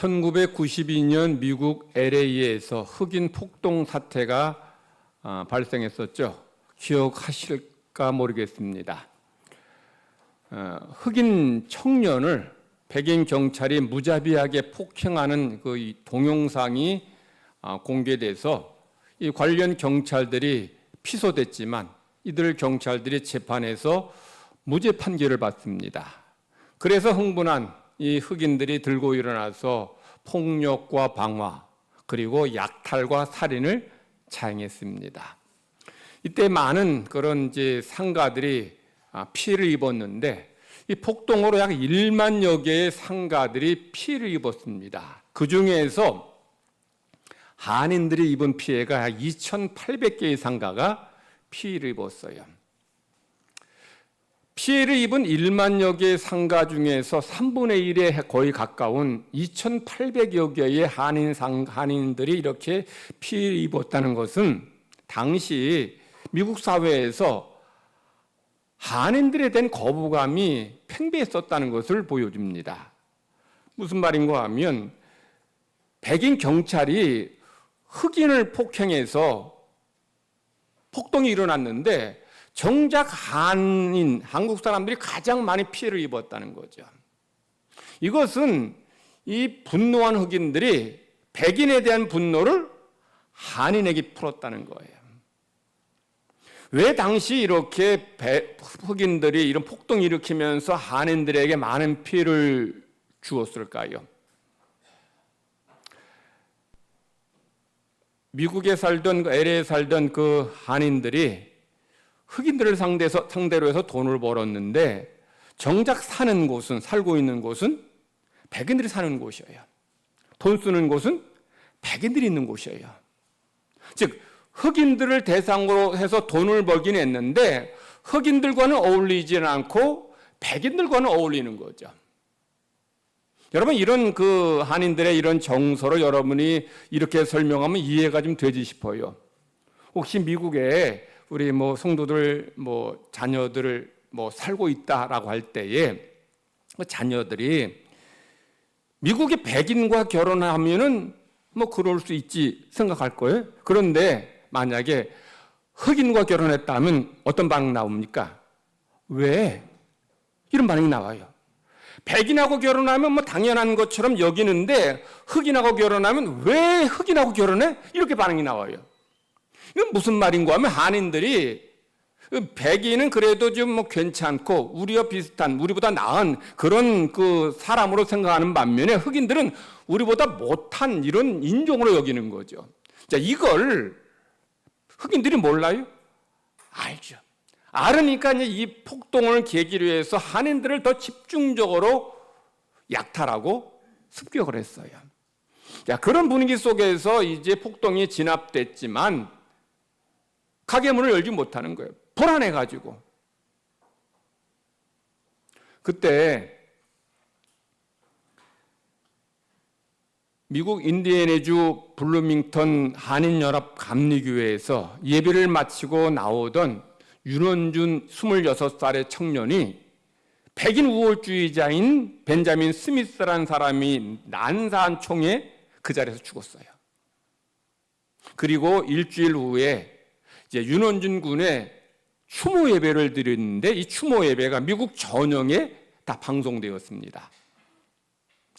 1992년 미국 LA에서 흑인 폭동 사태가 발생했었죠. 기억하실까 모르겠습니다. 흑인 청년을 백인 경찰이 무자비하게 폭행하는 그 동영상이 공개돼서 이 관련 경찰들이 피소됐지만 이들 경찰들이 재판에서 무죄 판결을 받습니다. 그래서 흥분한 이 흑인들이 들고 일어나서 폭력과 방화 그리고 약탈과 살인을 자행했습니다. 이때 많은 그런 이제 상가들이 피해를 입었는데 이 폭동으로 약 1만여 개의 상가들이 피해를 입었습니다. 그 중에서 한인들이 입은 피해가 약 2,800개의 상가가 피해를 입었어요. 피해를 입은 1만여 개의 상가 중에서 3분의 1에 거의 가까운 2,800여 개의 한인들이 이렇게 피해를 입었다는 것은 당시 미국 사회에서 한인들에 대한 거부감이 팽배했었다는 것을 보여줍니다. 무슨 말인가 하면 백인 경찰이 흑인을 폭행해서 폭동이 일어났는데 정작 한국 사람들이 가장 많이 피해를 입었다는 거죠. 이것은 이 분노한 흑인들이 백인에 대한 분노를 한인에게 풀었다는 거예요. 왜 당시 이렇게 흑인들이 이런 폭동을 일으키면서 한인들에게 많은 피해를 주었을까요? 미국에 살던 LA에 살던 그 한인들이 흑인들을 상대로 해서 돈을 벌었는데 정작 살고 있는 곳은 백인들이 사는 곳이에요. 돈 쓰는 곳은 백인들이 있는 곳이에요. 즉 흑인들을 대상으로 해서 돈을 벌긴 했는데 흑인들과는 어울리지는 않고 백인들과는 어울리는 거죠. 여러분 이런 그 한인들의 이런 정서를 여러분이 이렇게 설명하면 이해가 좀 되지 싶어요. 혹시 미국에 우리 성도들 자녀들을 살고 있다라고 할 때에 그 자녀들이 미국의 백인과 결혼하면은 그럴 수 있지 생각할 거예요. 그런데 만약에 흑인과 결혼했다면 어떤 반응 나옵니까? 왜? 이런 반응이 나와요. 백인하고 결혼하면 당연한 것처럼 여기는데 흑인하고 결혼하면 왜 흑인하고 결혼해? 이렇게 반응이 나와요. 이건 무슨 말인가 하면 한인들이 백인은 그래도 좀 괜찮고 우리와 비슷한 우리보다 나은 그런 그 사람으로 생각하는 반면에 흑인들은 우리보다 못한 이런 인종으로 여기는 거죠. 자, 이걸 흑인들이 몰라요? 알죠. 알으니까 이제 이 폭동을 계기로 해서 한인들을 더 집중적으로 약탈하고 습격을 했어요. 자, 그런 분위기 속에서 이제 폭동이 진압됐지만 가게 문을 열지 못하는 거예요. 불안해가지고. 그때 미국 인디애나주 블루밍턴 한인연합 감리교회에서 예배를 마치고 나오던 윤원준 26살의 청년이 백인 우월주의자인 벤자민 스미스라는 사람이 난사한 총에 그 자리에서 죽었어요. 그리고 일주일 후에 이제 윤원준 군의 추모 예배를 드렸는데 이 추모 예배가 미국 전역에 다 방송되었습니다.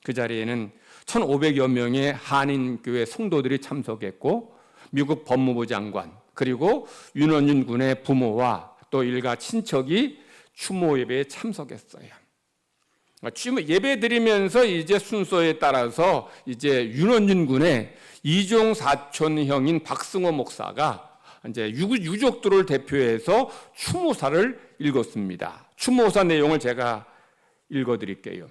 그 자리에는 1,500여 명의 한인교회 성도들이 참석했고 미국 법무부 장관 그리고 윤원준 군의 부모와 또 일가 친척이 추모 예배에 참석했어요. 추모 예배 드리면서 이제 순서에 따라서 이제 윤원준 군의 이종 사촌형인 박승호 목사가 이제 유족들을 대표해서 추모사를 읽었습니다. 추모사 내용을 제가 읽어드릴게요.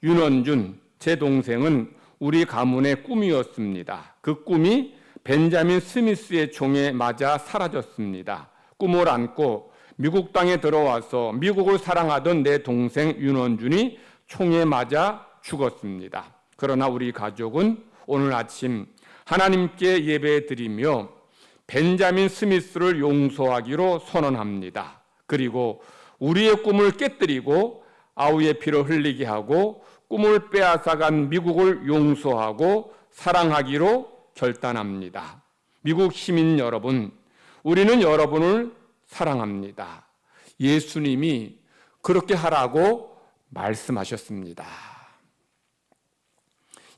윤원준, 제 동생은 우리 가문의 꿈이었습니다. 그 꿈이 벤자민 스미스의 총에 맞아 사라졌습니다. 꿈을 안고 미국 땅에 들어와서 미국을 사랑하던 내 동생 윤원준이 총에 맞아 죽었습니다. 그러나 우리 가족은 오늘 아침 하나님께 예배드리며 벤자민 스미스를 용서하기로 선언합니다. 그리고 우리의 꿈을 깨뜨리고 아우의 피를 흘리게 하고 꿈을 빼앗아간 미국을 용서하고 사랑하기로 결단합니다. 미국 시민 여러분, 우리는 여러분을 사랑합니다. 예수님이 그렇게 하라고 말씀하셨습니다.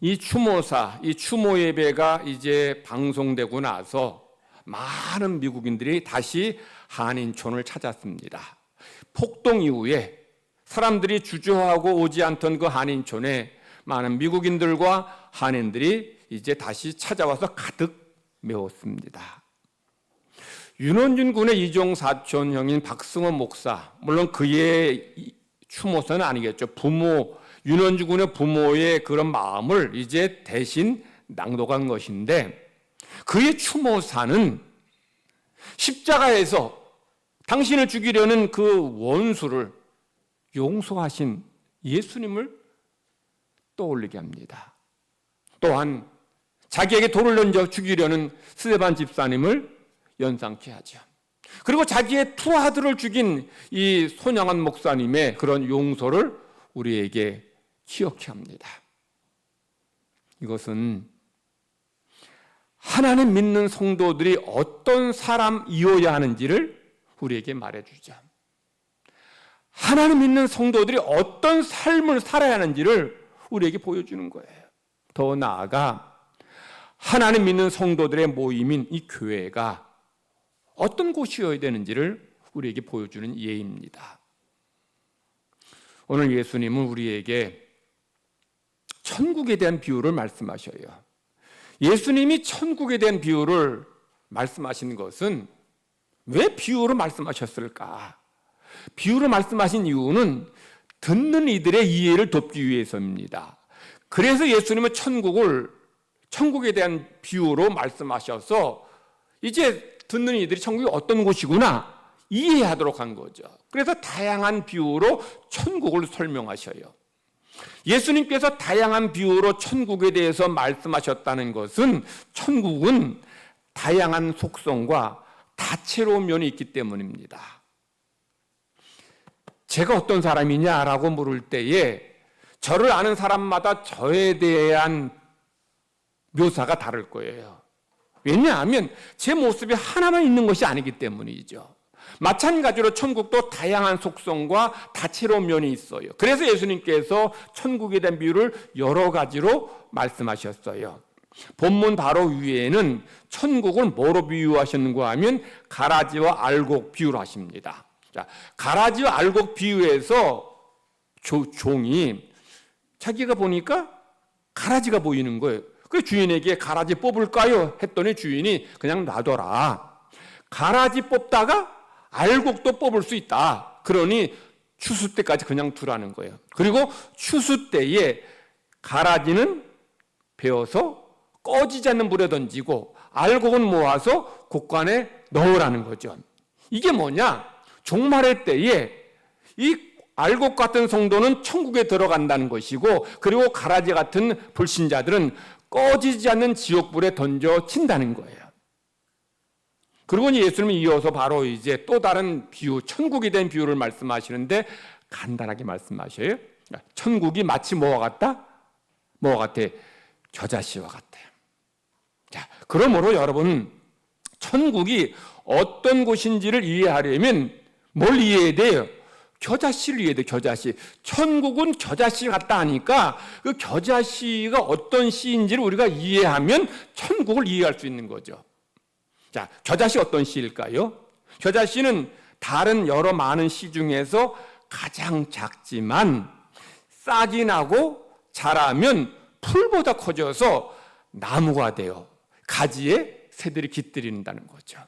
이 추모사, 이 추모 예배가 이제 방송되고 나서 많은 미국인들이 다시 한인촌을 찾았습니다. 폭동 이후에 사람들이 주저하고 오지 않던 그 한인촌에 많은 미국인들과 한인들이 이제 다시 찾아와서 가득 메웠습니다. 윤원준 군의 이종 사촌 형인 박승원 목사, 물론 그의 추모사는 아니겠죠. 윤원준 군의 부모의 그런 마음을 이제 대신 낭독한 것인데, 그의 추모사는 십자가에서 당신을 죽이려는 그 원수를 용서하신 예수님을 떠올리게 합니다. 또한 자기에게 돌을 던져 죽이려는 스데반 집사님을 연상케 하죠. 그리고 자기의 두 아들을 죽인 이 손양한 목사님의 그런 용서를 우리에게 기억케 합니다. 이것은 하나님 믿는 성도들이 어떤 사람이어야 하는지를 우리에게 말해주죠. 하나님 믿는 성도들이 어떤 삶을 살아야 하는지를 우리에게 보여주는 거예요. 더 나아가 하나님 믿는 성도들의 모임인 이 교회가 어떤 곳이어야 되는지를 우리에게 보여주는 예입니다. 오늘 예수님은 우리에게 천국에 대한 비유를 말씀하셔요. 예수님이 천국에 대한 비유를 말씀하신 것은 왜 비유로 말씀하셨을까? 비유로 말씀하신 이유는 듣는 이들의 이해를 돕기 위해서입니다. 그래서 예수님은 천국에 대한 비유로 말씀하셔서 이제 듣는 이들이 천국이 어떤 곳이구나 이해하도록 한 거죠. 그래서 다양한 비유로 천국을 설명하셔요. 예수님께서 다양한 비유로 천국에 대해서 말씀하셨다는 것은 천국은 다양한 속성과 다채로운 면이 있기 때문입니다. 제가 어떤 사람이냐라고 물을 때에 저를 아는 사람마다 저에 대한 묘사가 다를 거예요. 왜냐하면 제 모습이 하나만 있는 것이 아니기 때문이죠. 마찬가지로 천국도 다양한 속성과 다채로운 면이 있어요. 그래서 예수님께서 천국에 대한 비유를 여러 가지로 말씀하셨어요. 본문 바로 위에는 천국을 뭐로 비유하셨는가 하면 가라지와 알곡 비유를 하십니다. 자, 가라지와 알곡 비유에서 종이 자기가 보니까 가라지가 보이는 거예요. 그 주인에게 가라지 뽑을까요? 했더니 주인이 그냥 놔둬라. 가라지 뽑다가 알곡도 뽑을 수 있다. 그러니 추수 때까지 그냥 두라는 거예요. 그리고 추수 때에 가라지는 베어서 꺼지지 않는 물에 던지고 알곡은 모아서 곡간에 넣으라는 거죠. 이게 뭐냐? 종말의 때에 이 알곡 같은 성도는 천국에 들어간다는 것이고, 그리고 가라지 같은 불신자들은 꺼지지 않는 지옥불에 던져친다는 거예요. 그리고 예수님이 이어서 바로 이제 또 다른 비유, 천국에 대한 비유를 말씀하시는데 간단하게 말씀하셔요. 천국이 마치 뭐와 같다? 뭐와 같아? 겨자씨와 같아요. 자, 그러므로 여러분, 천국이 어떤 곳인지를 이해하려면 뭘 이해해야 돼요? 겨자씨를 이해해야 돼요. 겨자씨. 천국은 겨자씨 같다 하니까 그 겨자씨가 어떤 씨인지를 우리가 이해하면 천국을 이해할 수 있는 거죠. 자, 겨자씨 어떤 씨일까요? 겨자씨는 다른 여러 많은 씨 중에서 가장 작지만 싹이 나고 자라면 풀보다 커져서 나무가 돼요. 가지에 새들이 깃들인다는 거죠.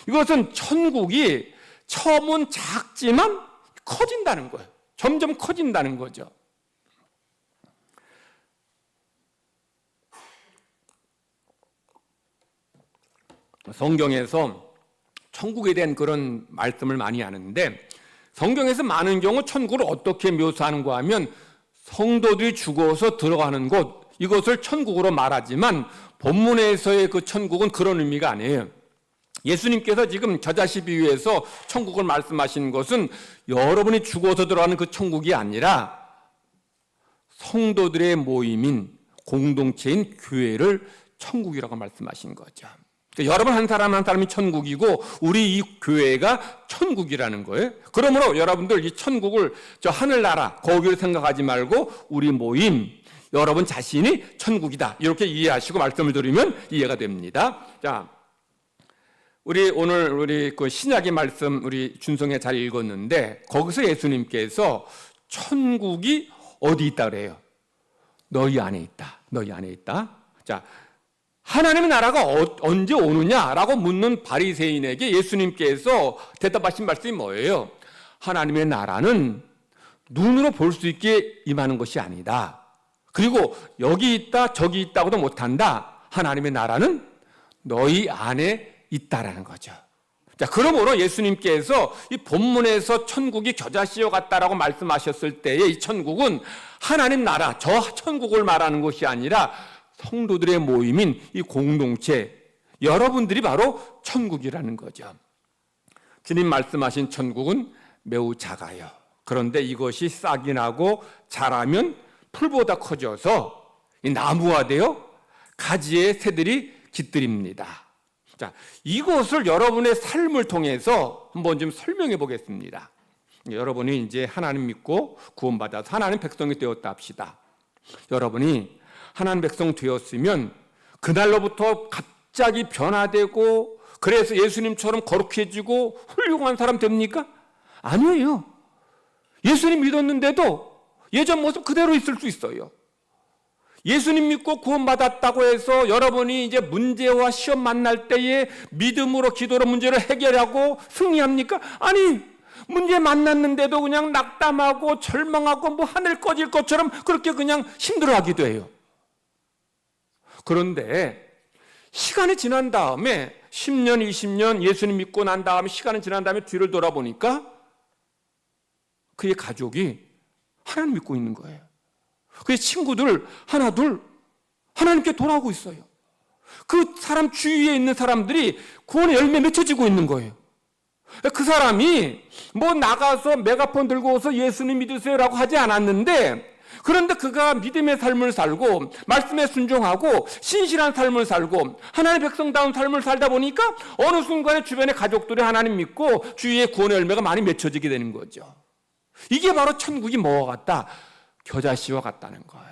이것은 천국이 처음은 작지만 커진다는 거예요. 점점 커진다는 거죠. 성경에서 천국에 대한 그런 말씀을 많이 하는데, 성경에서 많은 경우 천국을 어떻게 묘사하는가 하면 성도들이 죽어서 들어가는 곳, 이것을 천국으로 말하지만 본문에서의 그 천국은 그런 의미가 아니에요. 예수님께서 지금 겨자씨 비유에서 천국을 말씀하시는 것은 여러분이 죽어서 들어가는 그 천국이 아니라 성도들의 모임인 공동체인 교회를 천국이라고 말씀하신 거죠. 그러니까 여러분 한 사람 한 사람이 천국이고 우리 이 교회가 천국이라는 거예요. 그러므로 여러분들 이 천국을 저 하늘나라 거기를 생각하지 말고 우리 모임 여러분 자신이 천국이다 이렇게 이해하시고 말씀을 드리면 이해가 됩니다. 자, 오늘 우리 그 신약의 말씀 우리 준성에 잘 읽었는데 거기서 예수님께서 천국이 어디 있다 그래요? 너희 안에 있다. 너희 안에 있다. 자, 하나님의 나라가 언제 오느냐라고 묻는 바리새인에게 예수님께서 대답하신 말씀이 뭐예요? 하나님의 나라는 눈으로 볼 수 있게 임하는 것이 아니다. 그리고 여기 있다 저기 있다고도 못한다. 하나님의 나라는 너희 안에 있다라는 거죠. 자, 그러므로 예수님께서 이 본문에서 천국이 겨자씨와 같다라고 말씀하셨을 때에 이 천국은 하나님 나라, 저 천국을 말하는 것이 아니라 성도들의 모임인 이 공동체, 여러분들이 바로 천국이라는 거죠. 주님 말씀하신 천국은 매우 작아요. 그런데 이것이 싹이 나고 자라면 풀보다 커져서 이 나무가 되어 가지의 새들이 깃들입니다. 자, 이것을 여러분의 삶을 통해서 한번 좀 설명해 보겠습니다. 여러분이 이제 하나님 믿고 구원받아서 하나님 백성이 되었다 합시다. 여러분이 하나님 백성 되었으면 그날로부터 갑자기 변화되고 그래서 예수님처럼 거룩해지고 훌륭한 사람 됩니까? 아니에요. 예수님 믿었는데도 예전 모습 그대로 있을 수 있어요. 예수님 믿고 구원받았다고 해서 여러분이 이제 문제와 시험 만날 때에 믿음으로 기도로 문제를 해결하고 승리합니까? 아니, 문제 만났는데도 그냥 낙담하고 절망하고 뭐 하늘 꺼질 것처럼 그렇게 그냥 힘들어하기도 해요. 그런데 시간이 지난 다음에 10년, 20년 예수님 믿고 난 다음에 시간이 지난 다음에 뒤를 돌아보니까 그의 가족이 하나님 믿고 있는 거예요. 그의 친구들 하나 둘 하나님께 돌아오고 있어요. 그 사람 주위에 있는 사람들이 구원의 열매 맺혀지고 있는 거예요. 그 사람이 뭐 나가서 메가폰 들고 와서 예수님 믿으세요라고 하지 않았는데 그런데 그가 믿음의 삶을 살고 말씀에 순종하고 신실한 삶을 살고 하나님의 백성다운 삶을 살다 보니까 어느 순간에 주변의 가족들이 하나님 믿고 주위에 구원의 열매가 많이 맺혀지게 되는 거죠. 이게 바로 천국이 뭐와 같다? 겨자씨와 같다는 거예요.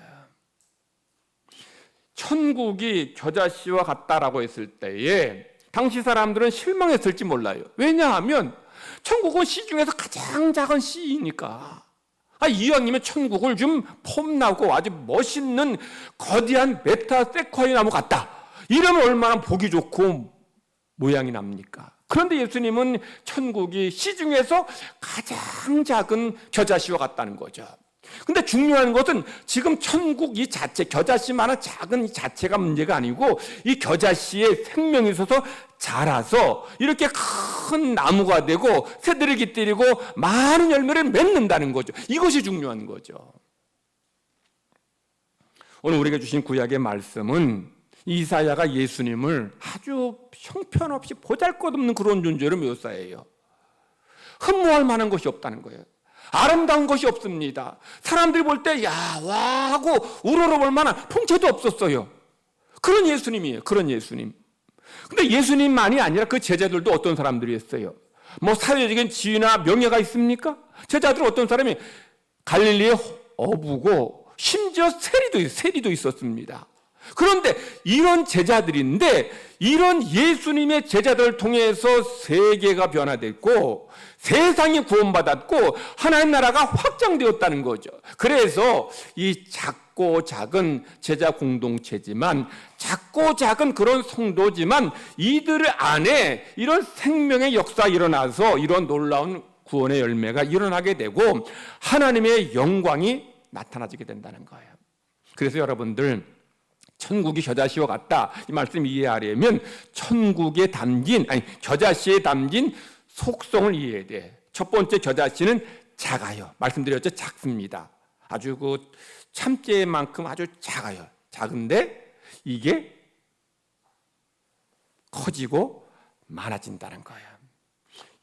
천국이 겨자씨와 같다라고 했을 때에 당시 사람들은 실망했을지 몰라요. 왜냐하면 천국은 씨 중에서 가장 작은 씨이니까. 이왕이면 천국을 좀 폼나고 아주 멋있는 거대한 메타세콰이 나무 같다. 이러면 얼마나 보기 좋고 모양이 납니까? 그런데 예수님은 천국이 씨 중에서 가장 작은 겨자씨와 같다는 거죠. 근데 중요한 것은 지금 천국 이 자체, 겨자씨만한 작은 이 자체가 문제가 아니고 이 겨자씨에 생명이 있어서 자라서 이렇게 큰 나무가 되고 새들을 깃들이고 많은 열매를 맺는다는 거죠. 이것이 중요한 거죠. 오늘 우리에게 주신 구약의 말씀은 이사야가 예수님을 아주 형편없이 보잘것없는 그런 존재로 묘사해요. 흠모할 만한 것이 없다는 거예요. 아름다운 것이 없습니다. 사람들이 볼 때 야, 와 하고 우러러볼 만한 풍채도 없었어요. 그런 예수님이에요. 그런 예수님. 근데 예수님만이 아니라 그 제자들도 어떤 사람들이었어요. 뭐 사회적인 지위나 명예가 있습니까? 제자들은 어떤 사람이 갈릴리의 어부고 심지어 세리도 있었습니다. 그런데 이런 제자들인데 이런 예수님의 제자들을 통해서 세계가 변화됐고 세상이 구원받았고 하나님 나라가 확장되었다는 거죠. 그래서 이 작고 작은 제자 공동체지만 작고 작은 그런 성도지만 이들 안에 이런 생명의 역사가 일어나서 이런 놀라운 구원의 열매가 일어나게 되고 하나님의 영광이 나타나지게 된다는 거예요. 그래서 여러분들 천국이 겨자씨와 같다 이 말씀 이해하려면 천국에 담긴 겨자씨에 담긴 속성을 이해해야 돼. 첫 번째 겨자씨는 작아요. 말씀드렸죠? 작습니다. 아주 그 참깨만큼 아주 작아요. 작은데 이게 커지고 많아진다는 거예요.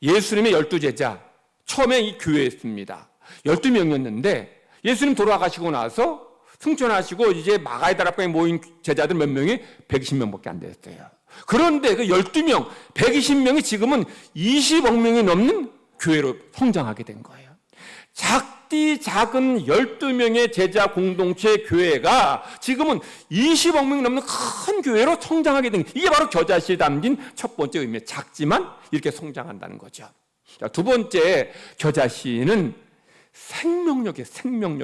예수님의 12제자 처음에 이 교회였습니다. 12명이었는데 예수님 돌아가시고 나서 승천하시고 이제 마가의 다락방에 모인 제자들 몇 명이 120명밖에 안 됐어요. 그런데 그 12명, 120명이 지금은 20억 명이 넘는 교회로 성장하게 된 거예요. 작디 작은 12명의 제자 공동체 교회가 지금은 20억 명이 넘는 큰 교회로 성장하게 된 거예요. 이게 바로 겨자씨에 담긴 첫 번째 의미예요. 작지만 이렇게 성장한다는 거죠. 자, 두 번째, 겨자씨는 생명력이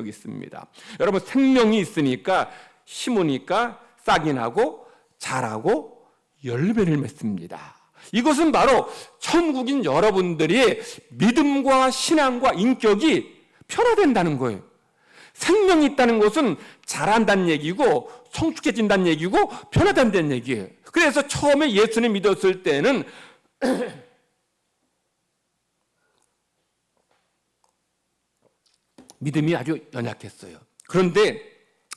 있습니다. 여러분, 생명이 있으니까 심으니까 싹이 나고 자라고 열매를 맺습니다. 이것은 바로 천국인 여러분들이 믿음과 신앙과 인격이 변화된다는 거예요. 생명이 있다는 것은 자란다는 얘기고 성숙해진다는 얘기고 변화된다는 얘기예요. 그래서 처음에 예수님 믿었을 때는 믿음이 아주 연약했어요. 그런데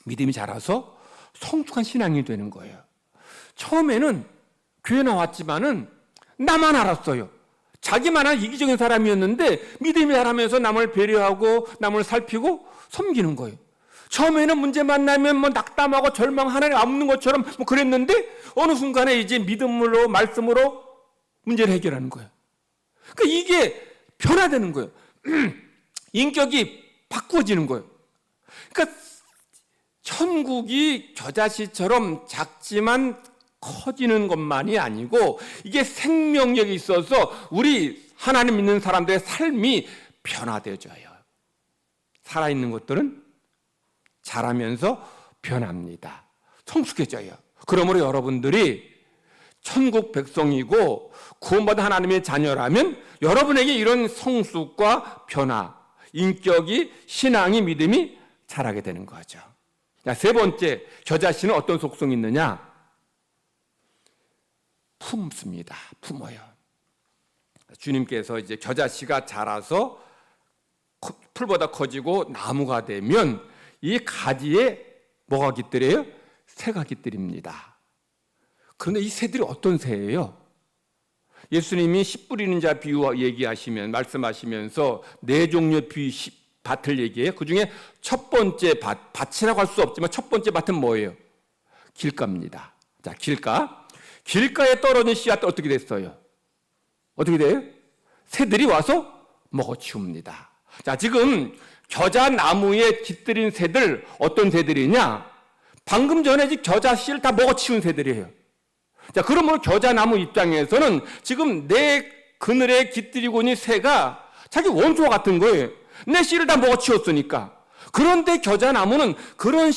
믿음이 자라서 성숙한 신앙이 되는 거예요. 처음에는 교회 나왔지만은 나만 알았어요. 자기만한 이기적인 사람이었는데 믿음이 자라면서 남을 배려하고 남을 살피고 섬기는 거예요. 처음에는 문제 만나면 뭐 낙담하고 절망 하나님 없는 것처럼 뭐 그랬는데 어느 순간에 이제 믿음으로 말씀으로 문제를 해결하는 거예요. 그러니까 이게 변화되는 거예요. 인격이 바꾸어지는 거예요. 그러니까 천국이 겨자씨처럼 작지만 커지는 것만이 아니고 이게 생명력이 있어서 우리 하나님 믿는 사람들의 삶이 변화되어져요. 살아있는 것들은 자라면서 변합니다. 성숙해져요. 그러므로 여러분들이 천국 백성이고 구원받은 하나님의 자녀라면 여러분에게 이런 성숙과 변화, 인격이, 신앙이, 믿음이 자라게 되는 거죠. 세 번째, 겨자씨는 어떤 속성이 있느냐? 품습니다. 품어요. 주님께서 이제 겨자씨가 자라서 풀보다 커지고 나무가 되면 이 가지에 뭐가 깃들여요? 새가 깃들입니다. 그런데 이 새들이 어떤 새예요? 예수님이 씨 뿌리는 자 비유 얘기하시면 말씀하시면서 네 종류의 밭을 얘기해요. 그 중에 첫 번째 밭이라고 할 수 없지만 첫 번째 밭은 뭐예요? 길가입니다. 자, 길가에 떨어진 씨앗 어떻게 됐어요? 어떻게 돼요? 새들이 와서 먹어치웁니다. 자, 지금 겨자나무에 깃들인 새들 어떤 새들이냐? 방금 전에 겨자 씨를 다 먹어치운 새들이에요. 자, 그러면 겨자나무 입장에서는 지금 내 그늘에 깃들이고 있는 새가 자기 원수와 같은 거예요. 내 씨를 다 먹어치웠으니까. 그런데 겨자나무는 그런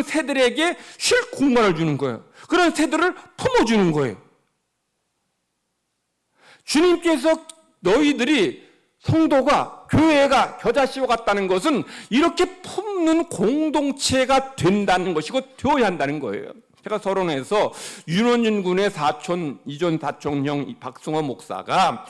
새들에게 쉴 공간을 주는 거예요. 그런 새들을 품어주는 거예요. 주님께서 너희들이 성도가 교회가 겨자씨와 같다는 것은 이렇게 품는 공동체가 된다는 것이고 되어야 한다는 거예요. 제가 서론에서 윤원준 군의 사촌, 이존 사촌형 박승호 목사가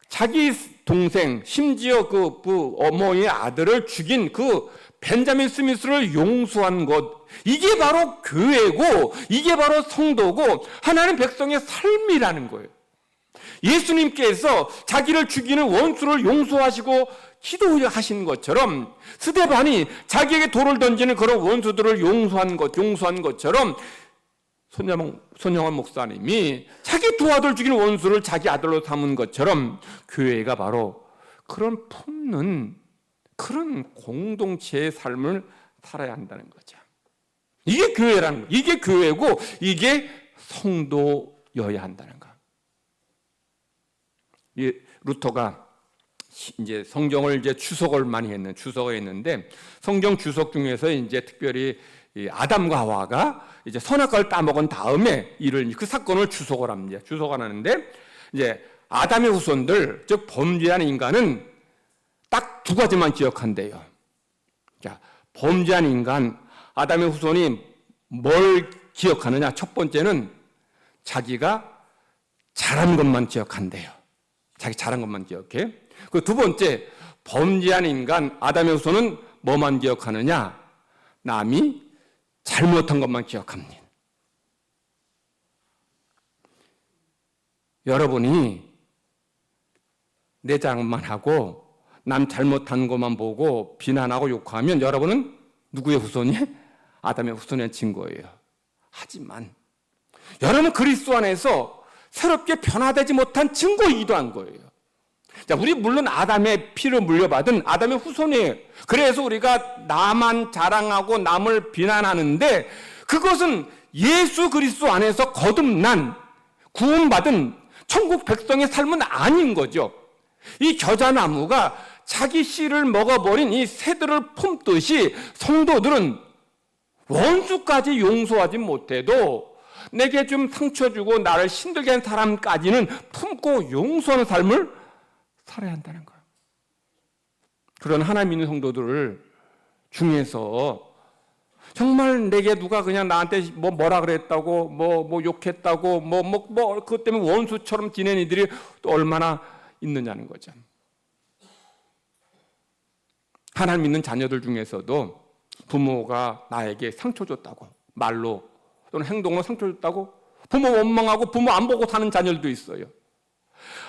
자기 동생, 심지어 그 어머니의 아들을 죽인 그 벤자민 스미스를 용서한 것, 이게 바로 교회고 이게 바로 성도고 하나님 백성의 삶이라는 거예요. 예수님께서 자기를 죽이는 원수를 용서하시고 기도하신 것처럼 스데반이 자기에게 돌을 던지는 그런 원수들을 용서한 것처럼 손영원 목사님이 자기 두 아들 죽이는 원수를 자기 아들로 삼은 것처럼 교회가 바로 그런 품는 그런 공동체의 삶을 살아야 한다는 거죠. 이게 교회라는 거. 이게 교회고 이게 성도여야 한다는 거. 이 루터가 이제 성경을 이제 추석을 했는데 성경 추석 중에서 이제 특별히 이 아담과 하와가 이제 선악과를 따먹은 다음에 그 사건을 추석을 합니다. 추석을 하는데 이제 아담의 후손들, 즉 범죄한 인간은 딱 두 가지만 기억한대요. 자, 범죄한 인간, 아담의 후손이 뭘 기억하느냐? 첫 번째는 자기가 잘한 것만 기억한대요. 자기 잘한 것만 기억해. 그 두 번째, 범죄한 인간, 아담의 후손은 뭐만 기억하느냐? 남이 잘못한 것만 기억합니다. 여러분이 내장만 하고 남 잘못한 것만 보고 비난하고 욕하면 여러분은 누구의 후손이? 아담의 후손의 증거예요. 하지만 여러분 그리스도 안에서 새롭게 변화되지 못한 증거이기도 한 거예요. 자, 우리 물론 아담의 피를 물려받은 아담의 후손이에요. 그래서 우리가 나만 자랑하고 남을 비난하는데 그것은 예수 그리스도 안에서 거듭난 구원받은 천국 백성의 삶은 아닌 거죠. 이 겨자나무가 자기 씨를 먹어버린 이 새들을 품듯이 성도들은 원수까지 용서하지 못해도 내게 좀 상처 주고 나를 힘들게 한 사람까지는 품고 용서하는 삶을 살아야 한다는 거예요. 그런 하나님 믿는 성도들 중에서 정말 내게 누가 그냥 나한테 뭐라 그랬다고 뭐 욕했다고 그것 때문에 원수처럼 지낸 이들이 또 얼마나 있느냐는 거죠. 하나님 믿는 자녀들 중에서도 부모가 나에게 상처 줬다고 말로 또는 행동으로 상처 줬다고 부모 원망하고 부모 안 보고 사는 자녀들도 있어요.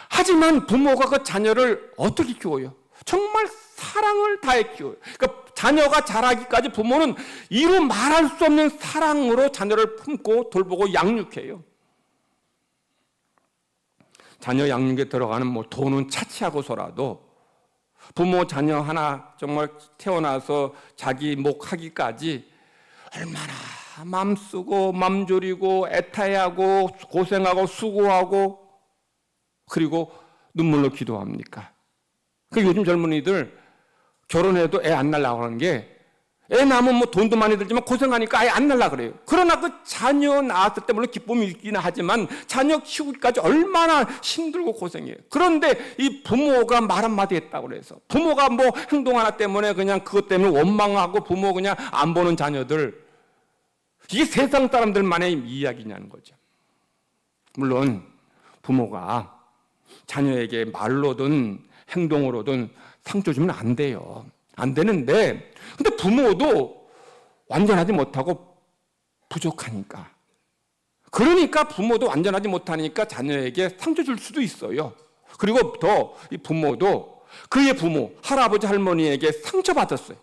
하지만 부모가 그 자녀를 어떻게 키워요? 정말 사랑을 다해 키워요. 그러니까 자녀가 자라기까지 부모는 이루 말할 수 없는 사랑으로 자녀를 품고 돌보고 양육해요. 자녀 양육에 들어가는 돈은 차치하고서라도 부모 자녀 하나 정말 태어나서 자기 목하기까지 얼마나 맘 쓰고 맘 졸이고 애타해하고 고생하고 수고하고 그리고 눈물로 기도합니까? 그 요즘 젊은이들 결혼해도 애 안 낳으려고 하는 게 애 낳으면 돈도 많이 들지만 고생하니까 아예 안 낳으려고 그래요. 그러나 그 자녀 낳았을 때 물론 기쁨이 있기는 하지만 자녀 키우기까지 얼마나 힘들고 고생해요. 그런데 이 부모가 말 한마디 했다고 그래서 부모가 행동 하나 때문에 그냥 그것 때문에 원망하고 부모 그냥 안 보는 자녀들, 이게 세상 사람들만의 이야기냐는 거죠. 물론 부모가 자녀에게 말로든 행동으로든 상처 주면 안 돼요. 안 되는데 근데 부모도 완전하지 못하고 부족하니까, 그러니까 부모도 완전하지 못하니까 자녀에게 상처 줄 수도 있어요. 그리고 더 이 부모도 그의 부모 할아버지 할머니에게 상처받았어요.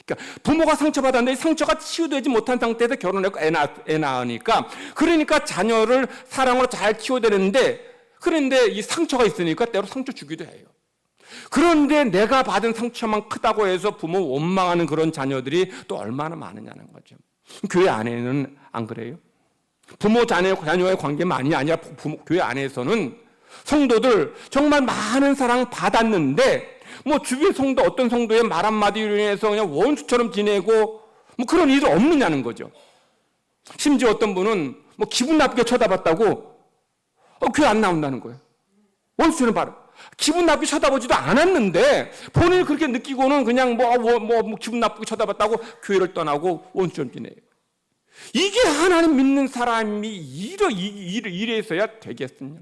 그러니까 부모가 상처받았는데 상처가 치유되지 못한 상태에서 결혼했고 애 낳으니까, 그러니까 자녀를 사랑으로 잘 키워되는데, 그런데 이 상처가 있으니까 때로 상처 주기도 해요. 그런데 내가 받은 상처만 크다고 해서 부모 원망하는 그런 자녀들이 또 얼마나 많으냐는 거죠. 교회 안에는 안 그래요? 부모 자녀의 관계만이 아니라 교회 안에서는 성도들 정말 많은 사랑 받았는데 주변 성도 어떤 성도의 말 한마디로 인해서 그냥 원수처럼 지내고 그런 일이 없느냐는 거죠. 심지어 어떤 분은 기분 나쁘게 쳐다봤다고 교회 안 나온다는 거예요. 원수처럼 바로 기분 나쁘게 쳐다보지도 않았는데 본인이 그렇게 느끼고는 그냥 기분 나쁘게 쳐다봤다고 교회를 떠나고 원수처럼 지내요. 이게 하나님 믿는 사람이 이래서야 되겠느냐.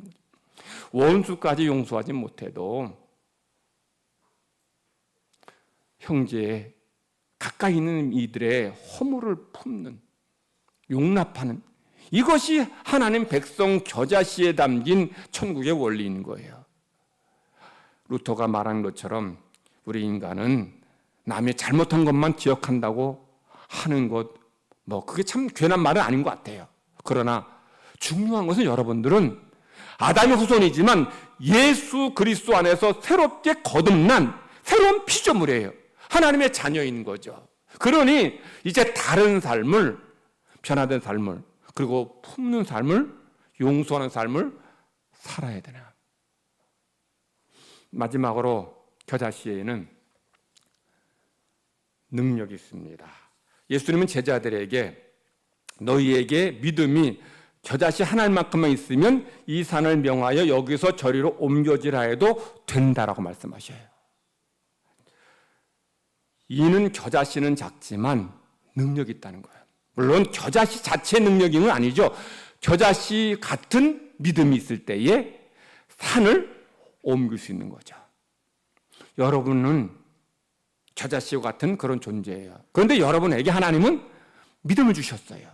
원수까지 용서하지 못해도 형제 가까이 있는 이들의 허물을 품는, 용납하는, 이것이 하나님 백성 겨자씨에 담긴 천국의 원리인 거예요. 루터가 말한 것처럼 우리 인간은 남의 잘못한 것만 기억한다고 하는 것, 그게 참 괜한 말은 아닌 것 같아요. 그러나 중요한 것은 여러분들은 아담의 후손이지만 예수 그리스도 안에서 새롭게 거듭난 새로운 피조물이에요. 하나님의 자녀인 거죠. 그러니 이제 다른 삶을, 변화된 삶을, 그리고 품는 삶을, 용서하는 삶을 살아야 되나. 마지막으로 겨자씨에는 능력이 있습니다. 예수님은 제자들에게 너희에게 믿음이 겨자씨 하나만큼만 있으면 이 산을 명하여 여기서 저리로 옮겨지라 해도 된다라고 말씀하셔요. 이는 겨자씨는 작지만 능력이 있다는 거예요. 물론 겨자씨 자체의 능력은 아니죠. 겨자씨 같은 믿음이 있을 때에 산을 옮길 수 있는 거죠. 여러분은 겨자씨와 같은 그런 존재예요. 그런데 여러분에게 하나님은 믿음을 주셨어요.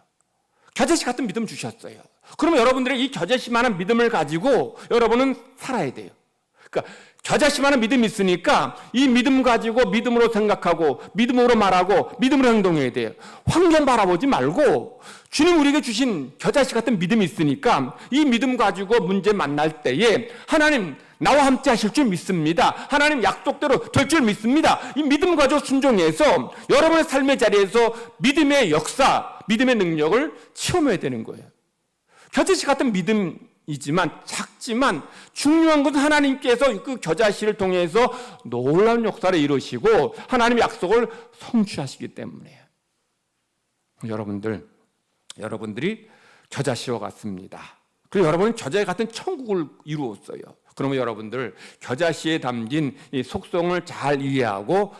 겨자씨 같은 믿음을 주셨어요. 그러면 여러분들의 이 겨자씨만한 믿음을 가지고 여러분은 살아야 돼요. 그러니까 겨자씨만한 믿음이 있으니까 이 믿음 가지고 믿음으로 생각하고 믿음으로 말하고 믿음으로 행동해야 돼요. 환경 바라보지 말고 주님 우리에게 주신 겨자씨 같은 믿음이 있으니까 이 믿음 가지고 문제 만날 때에 하나님 나와 함께 하실 줄 믿습니다. 하나님 약속대로 될 줄 믿습니다. 이 믿음 가지고 순종해서 여러분의 삶의 자리에서 믿음의 역사, 믿음의 능력을 체험해야 되는 거예요. 겨자씨 같은 믿음이지만 작지만 중요한 것은 하나님께서 그 겨자씨를 통해서 놀라운 역사를 이루시고 하나님의 약속을 성취하시기 때문에요. 여러분들이 겨자씨와 같습니다. 그리고 여러분은 겨자씨 같은 천국을 이루었어요. 그러면 여러분들 겨자씨에 담긴 이 속성을 잘 이해하고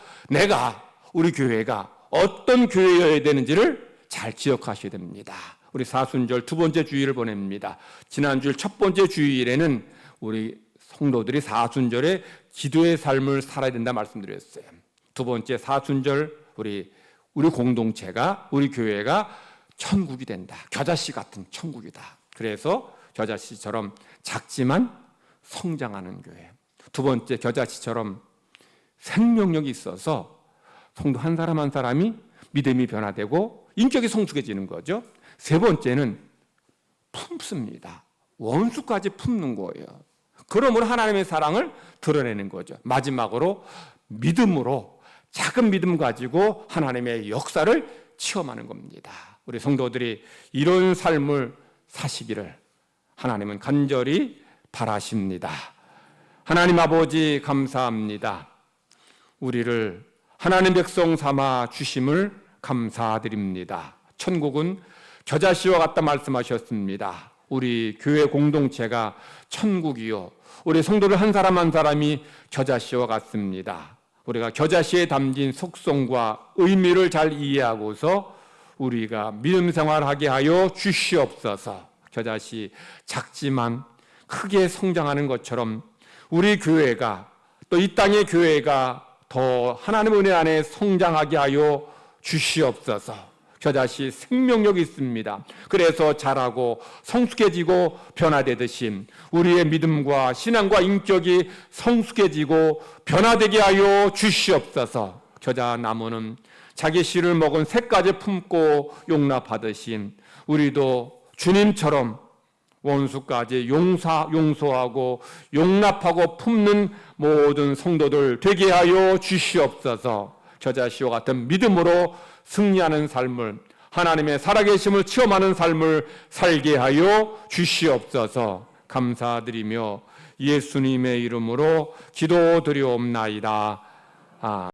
우리 교회가 어떤 교회여야 되는지를 잘 기억하셔야 됩니다. 우리 사순절 두 번째 주일을 보냅니다. 지난주 첫 번째 주일에는 우리 성도들이 사순절에 기도의 삶을 살아야 된다 말씀드렸어요. 두 번째 사순절 우리 공동체가 우리 교회가 천국이 된다. 겨자씨 같은 천국이다. 그래서 겨자씨처럼 작지만 성장하는 교회. 두 번째 겨자씨처럼 생명력이 있어서 성도 한 사람 한 사람이 믿음이 변화되고 인격이 성숙해지는 거죠. 세 번째는 품습니다. 원수까지 품는 거예요. 그러므로 하나님의 사랑을 드러내는 거죠. 마지막으로 믿음으로 작은 믿음 가지고 하나님의 역사를 체험하는 겁니다. 우리 성도들이 이런 삶을 사시기를 하나님은 간절히 바라십니다. 하나님 아버지 감사합니다. 우리를 하나님 백성 삼아 주심을 감사드립니다. 천국은 겨자씨와 같다 말씀하셨습니다. 우리 교회 공동체가 천국이요, 우리 성도들 한 사람 한 사람이 겨자씨와 같습니다. 우리가 겨자씨에 담긴 속성과 의미를 잘 이해하고서 우리가 믿음 생활하게 하여 주시옵소서. 겨자씨 작지만 크게 성장하는 것처럼 우리 교회가 또 이 땅의 교회가 더 하나님의 은혜 안에 성장하게 하여 주시옵소서. 겨자씨 생명력이 있습니다. 그래서 자라고 성숙해지고 변화되듯이 우리의 믿음과 신앙과 인격이 성숙해지고 변화되게 하여 주시옵소서. 겨자나무는 자기 씨를 먹은 새까지 품고 용납하듯이 우리도 주님처럼 원수까지 용서하고 용납하고 품는 모든 성도들 되게 하여 주시옵소서. 겨자씨와 같은 믿음으로 승리하는 삶을, 하나님의 살아계심을 체험하는 삶을 살게 하여 주시옵소서. 감사드리며 예수님의 이름으로 기도드리옵나이다.